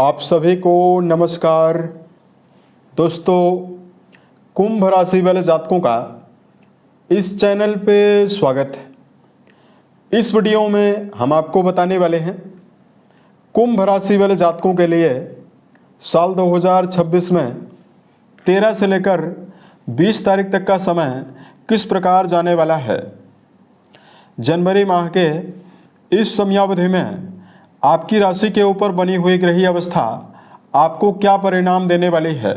आप सभी को नमस्कार। दोस्तों, कुंभ राशि वाले जातकों का इस चैनल पे स्वागत है। इस वीडियो में हम आपको बताने वाले हैं कुंभ राशि वाले जातकों के लिए साल 2026 में 13 से लेकर 20 तारीख तक का समय किस प्रकार जाने वाला है। जनवरी माह के इस समयावधि में आपकी राशि के ऊपर बनी हुई ग्रही अवस्था आपको क्या परिणाम देने वाली है।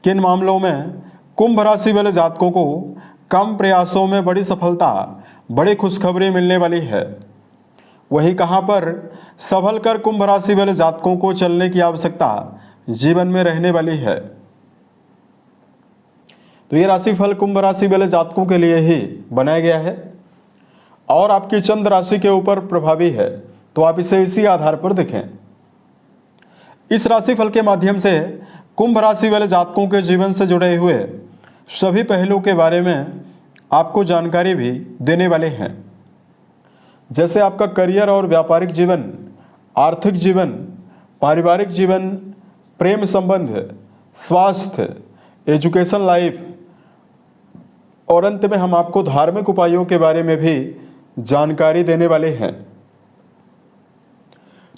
किन मामलों में कुंभ राशि वाले जातकों को कम प्रयासों में बड़ी सफलता, बड़ी खुशखबरी मिलने वाली है। वहीं कहां पर संभल कर कुंभ राशि वाले जातकों को चलने की आवश्यकता जीवन में रहने वाली है। तो ये राशिफल कुंभ राशि वाले जातकों के लिए ही बनाया गया है और आपकी चंद्र राशि के ऊपर प्रभावी है, तो आप इसे इसी आधार पर देखें। इस राशिफल के माध्यम से कुंभ राशि वाले जातकों के जीवन से जुड़े हुए सभी पहलुओं के बारे में आपको जानकारी भी देने वाले हैं, जैसे आपका करियर और व्यापारिक जीवन, आर्थिक जीवन, पारिवारिक जीवन, प्रेम संबंध, स्वास्थ्य, एजुकेशन लाइफ और अंत में हम आपको धार्मिक उपायों के बारे में भी जानकारी देने वाले हैं।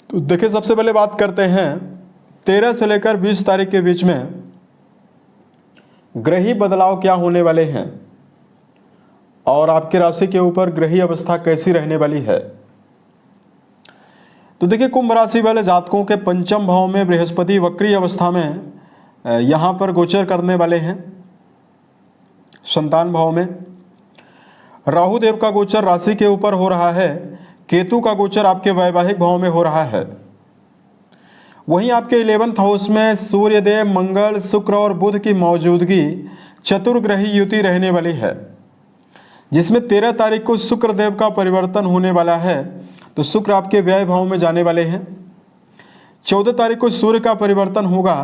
तो देखिए, सबसे पहले बात करते हैं 13 से लेकर 20 तारीख के बीच में ग्रही बदलाव क्या होने वाले हैं और आपकी राशि के ऊपर ग्रही अवस्था कैसी रहने वाली है। तो देखिए, कुंभ राशि वाले जातकों के पंचम भाव में बृहस्पति वक्री अवस्था में यहां पर गोचर करने वाले हैं। संतान भाव में राहु देव का गोचर राशि के ऊपर हो रहा है। केतु का गोचर आपके वैवाहिक भाव में हो रहा है। वहीं आपके 11th हाउस में सूर्य देव, मंगल, शुक्र और बुध की मौजूदगी चतुर्ग्रही युति रहने वाली है, जिसमें 13 तारीख को शुक्र देव का परिवर्तन होने वाला है। तो शुक्र आपके व्यय भाव में जाने वाले हैं। 14 तारीख को सूर्य का परिवर्तन होगा,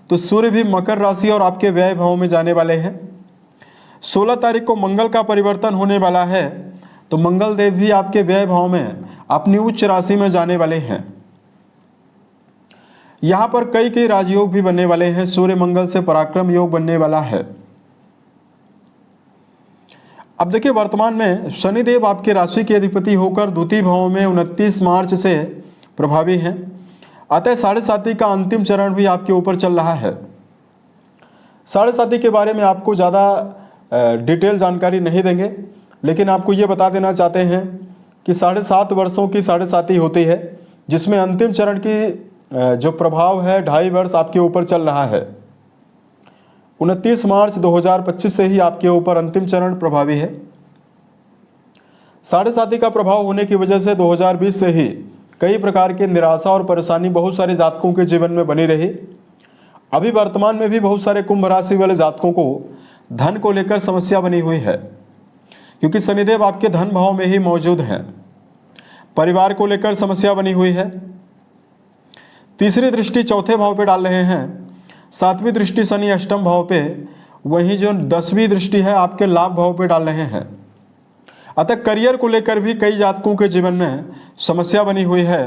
तो सूर्य भी मकर राशि और आपके व्यय भाव में जाने वाले हैं। 16 तारीख को मंगल का परिवर्तन होने वाला है, तो मंगल देव भी आपके व्यय भाव में अपनी उच्च राशि में जाने वाले हैं। यहां पर कई राजयोग भी बनने वाले हैं। सूर्य मंगल से पराक्रम योग बनने वाला है। अब देखिए, वर्तमान में शनिदेव आपके राशि के अधिपति होकर द्वितीय भाव में 29 मार्च से प्रभावी हैं। अतः 7.5 का अंतिम चरण भी आपके ऊपर चल रहा है। 7.5 के बारे में आपको ज़्यादा डिटेल जानकारी नहीं देंगे, लेकिन आपको ये बता देना चाहते हैं कि 7.5 वर्षों की 7.5 होती है, जिसमें अंतिम चरण की जो प्रभाव है 2.5 वर्ष आपके ऊपर चल रहा है। 29 मार्च 2025 से ही आपके ऊपर अंतिम चरण प्रभावी है। 7.5 का प्रभाव होने की वजह से 2020 से ही कई प्रकार की निराशा और परेशानी बहुत सारे जातकों के जीवन में बनी रही। अभी वर्तमान में भी बहुत सारे कुंभ राशि वाले जातकों को धन को लेकर समस्या बनी हुई है, क्योंकि शनिदेव आपके धन भाव में ही मौजूद हैं। परिवार को लेकर समस्या बनी हुई है। तीसरी दृष्टि चौथे भाव पे डाल रहे हैं। 7वीं दृष्टि शनि अष्टम भाव पे, वहीं जो 10वीं दृष्टि है आपके लाभ भाव पे डाल रहे हैं। अतः करियर को लेकर भी कई जातकों के जीवन में समस्या बनी हुई है।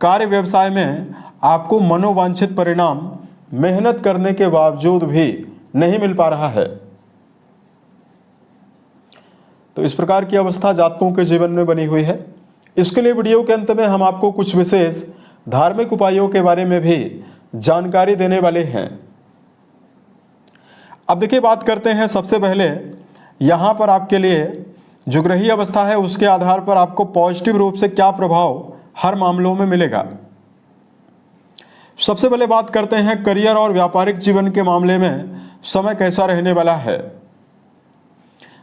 कार्य व्यवसाय में आपको मनोवांछित परिणाम मेहनत करने के बावजूद भी नहीं मिल पा रहा है। तो इस प्रकार की अवस्था जातकों के जीवन में बनी हुई है। इसके लिए वीडियो के अंत में हम आपको कुछ विशेष धार्मिक उपायों के बारे में भी जानकारी देने वाले हैं। अब देखिए, बात करते हैं सबसे पहले यहां पर आपके लिए जो ग्रही अवस्था है उसके आधार पर आपको पॉजिटिव रूप से क्या प्रभाव हर मामलों में मिलेगा। सबसे पहले बात करते हैं करियर और व्यापारिक जीवन के मामले में समय कैसा रहने वाला है।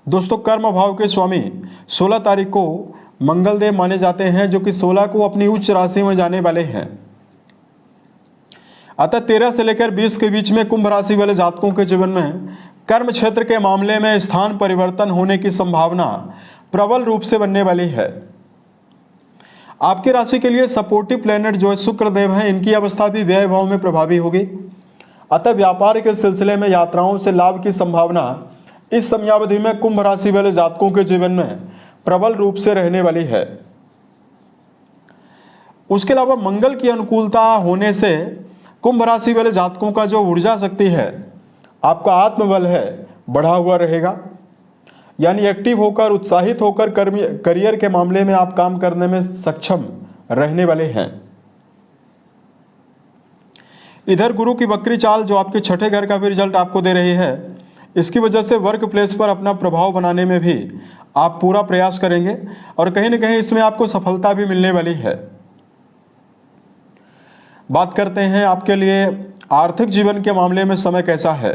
दोस्तों, कर्म भाव के स्वामी 16 तारीख को मंगल देव माने जाते हैं, जो कि 16 को अपनी उच्च राशि में जाने वाले हैं। अतः 13 से लेकर 20 के बीच में कुंभ राशि वाले जातकों के जीवन में कर्म क्षेत्र के मामले में स्थान परिवर्तन होने की संभावना प्रबल रूप से बनने वाली है। आपकी राशि के लिए सपोर्टिव प्लैनेट जो शुक्र देव हैं, इनकी अवस्था भी व्यय भाव में प्रभावी होगी। अतः व्यापार के सिलसिले में यात्राओं से लाभ की संभावना इस समयावधि में कुंभ राशि वाले जातकों के जीवन में प्रबल रूप से रहने वाली है। उसके अलावा मंगल की अनुकूलता होने से कुंभ राशि वाले जातकों का जो ऊर्जा शक्ति है, आपका आत्मबल है, बढ़ा हुआ रहेगा। यानी एक्टिव होकर, उत्साहित होकर करियर के मामले में आप काम करने में सक्षम रहने वाले हैं। इधर गुरु की वक्री चाल जो आपके छठे घर का भी रिजल्ट आपको दे रही है, इसकी वजह से वर्क प्लेस पर अपना प्रभाव बनाने में भी आप पूरा प्रयास करेंगे और कहीं ना कहीं इसमें आपको सफलता भी मिलने वाली है। बात करते हैं आपके लिए आर्थिक जीवन के मामले में समय कैसा है।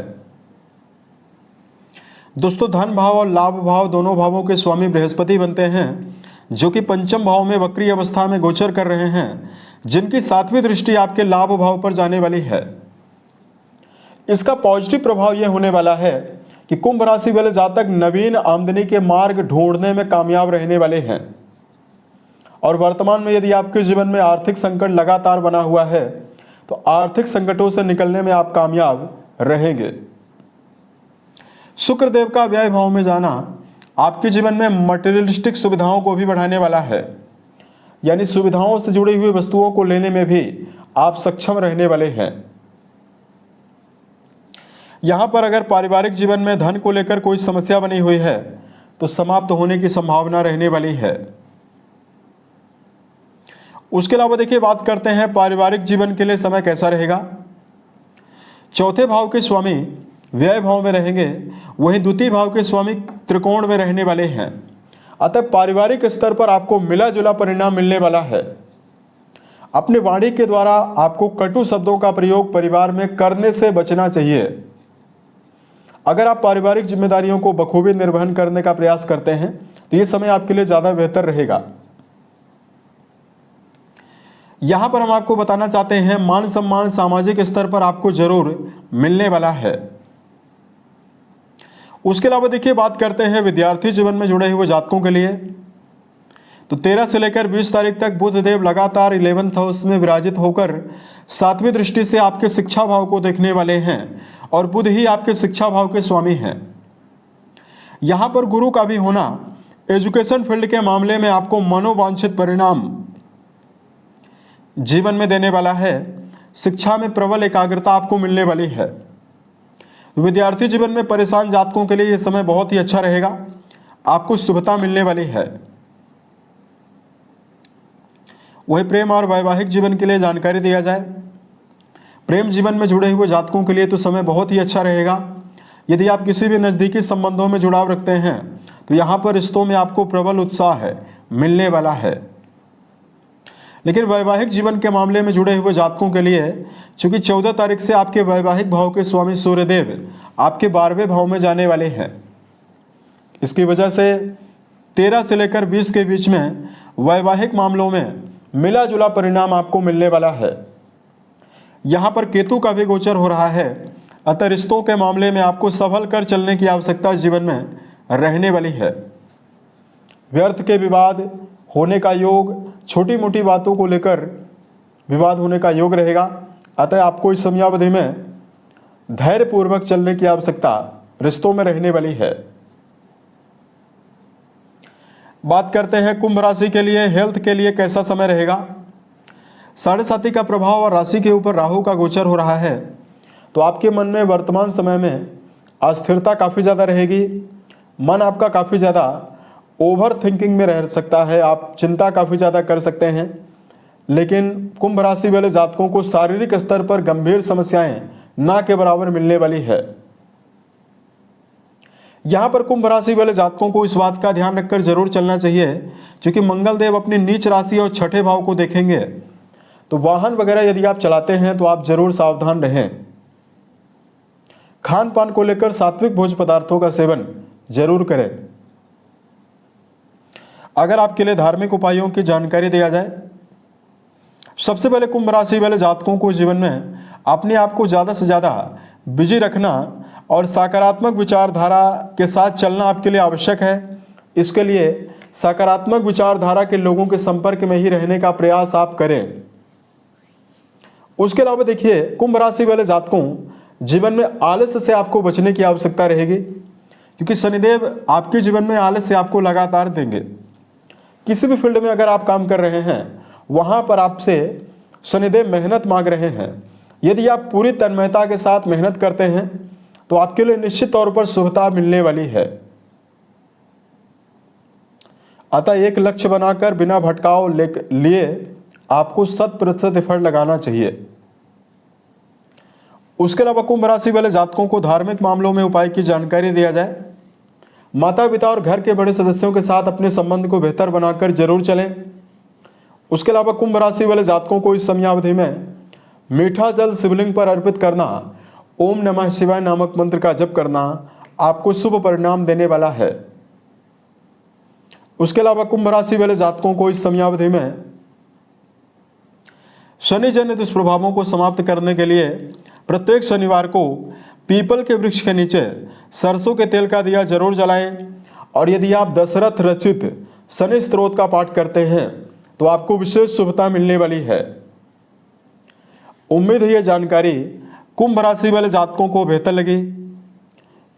दोस्तों, धन भाव और लाभ भाव दोनों भावों के स्वामी बृहस्पति बनते हैं, जो कि पंचम भाव में वक्री अवस्था में गोचर कर रहे हैं, जिनकी 7वीं दृष्टि आपके लाभ भाव पर जाने वाली है। इसका पॉजिटिव प्रभाव यह होने वाला है कि कुंभ राशि वाले जातक नवीन आमदनी के मार्ग ढूंढने में कामयाब रहने वाले हैं। और वर्तमान में यदि आपके जीवन में आर्थिक संकट लगातार बना हुआ है, तो आर्थिक संकटों से निकलने में आप कामयाब रहेंगे। शुक्र देव का व्यय भाव में जाना आपके जीवन में मटेरियलिस्टिक सुविधाओं को भी बढ़ाने वाला है। यानी सुविधाओं से जुड़ी हुई वस्तुओं को लेने में भी आप सक्षम रहने वाले हैं। यहां पर अगर पारिवारिक जीवन में धन को लेकर कोई समस्या बनी हुई है, तो समाप्त होने की संभावना रहने वाली है। उसके अलावा देखिए, बात करते हैं पारिवारिक जीवन के लिए समय कैसा रहेगा। चौथे भाव के स्वामी व्यय भाव में रहेंगे, वहीं द्वितीय भाव के स्वामी त्रिकोण में रहने वाले हैं। अतः पारिवारिक स्तर पर आपको मिला जुला परिणाम मिलने वाला है। अपने वाणी के द्वारा आपको कटु शब्दों का प्रयोग परिवार में करने से बचना चाहिए। अगर आप पारिवारिक जिम्मेदारियों को बखूबी निर्वहन करने का प्रयास करते हैं, तो यह समय आपके लिए ज्यादा बेहतर रहेगा। यहां पर हम आपको बताना चाहते हैं, मान सम्मान सामाजिक स्तर पर आपको जरूर मिलने वाला है। उसके अलावा देखिए, बात करते हैं विद्यार्थी जीवन में जुड़े हुए जातकों के लिए, तो 13 से लेकर 20 तारीख तक बुध देव लगातार 11th हाउस में विराजित होकर 7वीं दृष्टि से आपके शिक्षा भाव को देखने वाले हैं और बुध ही आपके शिक्षा भाव के स्वामी हैं। यहां पर गुरु का भी होना एजुकेशन फील्ड के मामले में आपको मनोवांछित परिणाम जीवन में देने वाला है। शिक्षा में प्रबल एकाग्रता आपको मिलने वाली है। विद्यार्थी जीवन में परेशान जातकों के लिए यह समय बहुत ही अच्छा रहेगा, आपको शुभता मिलने वाली है। वही प्रेम और वैवाहिक जीवन के लिए जानकारी दिया जाए, प्रेम जीवन में जुड़े हुए जातकों के लिए तो समय बहुत ही अच्छा रहेगा। यदि आप किसी भी नज़दीकी संबंधों में जुड़ाव रखते हैं, तो यहाँ पर रिश्तों में आपको प्रबल उत्साह है मिलने वाला है। लेकिन वैवाहिक जीवन के मामले में जुड़े हुए जातकों के लिए, चूंकि 14 तारीख से आपके वैवाहिक भाव के स्वामी सूर्यदेव आपके 12वें भाव में जाने वाले हैं, इसकी वजह से 13 से लेकर 20 के बीच में वैवाहिक मामलों में मिला जुला परिणाम आपको मिलने वाला है। यहाँ पर केतु का भी गोचर हो रहा है, अतः रिश्तों के मामले में आपको संभल कर चलने की आवश्यकता जीवन में रहने वाली है। व्यर्थ के विवाद होने का योग, छोटी मोटी बातों को लेकर विवाद होने का योग रहेगा, अतः आपको इस समयावधि में धैर्यपूर्वक चलने की आवश्यकता रिश्तों में रहने वाली है। बात करते हैं कुंभ राशि के लिए हेल्थ के लिए कैसा समय रहेगा। 7.5 का प्रभाव और राशि के ऊपर राहु का गोचर हो रहा है, तो आपके मन में वर्तमान समय में अस्थिरता काफ़ी ज़्यादा रहेगी। मन आपका काफ़ी ज़्यादा ओवर थिंकिंग में रह सकता है, आप चिंता काफ़ी ज़्यादा कर सकते हैं। लेकिन कुंभ राशि वाले जातकों को शारीरिक स्तर पर गंभीर समस्याएं ना के बराबर मिलने वाली है। यहाँ पर कुंभ राशि वाले जातकों को इस बात का ध्यान रखकर जरूर चलना चाहिए, क्योंकि मंगल देव अपनी नीच राशि और छठे भाव को देखेंगे, तो वाहन वगैरह यदि आप चलाते हैं तो आप जरूर सावधान रहें। खान पान को लेकर सात्विक भोज्य पदार्थों का सेवन जरूर करें। अगर आपके लिए धार्मिक उपायों की जानकारी दिया जाए, सबसे पहले कुंभ राशि वाले जातकों को जीवन में अपने आप को ज़्यादा से ज़्यादा बिजी रखना और सकारात्मक विचारधारा के साथ चलना आपके लिए आवश्यक है। इसके लिए सकारात्मक विचारधारा के लोगों के संपर्क में ही रहने का प्रयास आप करें। उसके अलावा देखिए, कुंभ राशि वाले जातकों जीवन में आलस्य से आपको बचने की आवश्यकता रहेगी, क्योंकि शनिदेव आपके जीवन में आलस्य आपको लगातार देंगे। किसी भी फील्ड में अगर आप काम कर रहे हैं वहाँ पर आपसे शनिदेव मेहनत मांग रहे हैं। यदि आप पूरी तन्मयता के साथ मेहनत करते हैं तो आपके लिए निश्चित तौर पर शुभता मिलने वाली है। अतः एक लक्ष्य बनाकर बिना भटकाव लिए आपको 100% एफर्ट लगाना चाहिए। उसके अलावा कुंभ राशि वाले जातकों को धार्मिक मामलों में उपाय की जानकारी दिया जाए। माता पिता और घर के बड़े सदस्यों के साथ अपने संबंध को बेहतर बनाकर जरूर चलें। उसके अलावा कुंभ राशि वाले जातकों को इस समयावधि में मीठा जल शिवलिंग पर अर्पित करना, ओम नमः शिवाय नामक मंत्र का जप करना आपको शुभ परिणाम देने वाला है। उसके अलावा कुंभ राशि वाले जातकों को इस समयावधि में शनि जन्य दुष्प्रभावों को समाप्त करने के लिए प्रत्येक शनिवार को पीपल के वृक्ष के नीचे सरसों के तेल का दिया जरूर जलाएं। और यदि आप दशरथ रचित शनि स्तोत्र का पाठ करते हैं तो आपको विशेष शुभता मिलने वाली है। उम्मीद है यह जानकारी कुंभ राशि वाले जातकों को बेहतर लगी।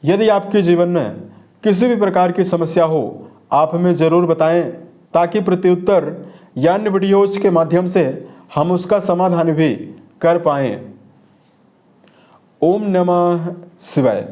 यदि आपके जीवन में किसी भी प्रकार की समस्या हो आप हमें जरूर बताएं, ताकि प्रत्युत्तर या अन्य वीडियोज के माध्यम से हम उसका समाधान भी कर पाएं। ओम नमः शिवाय।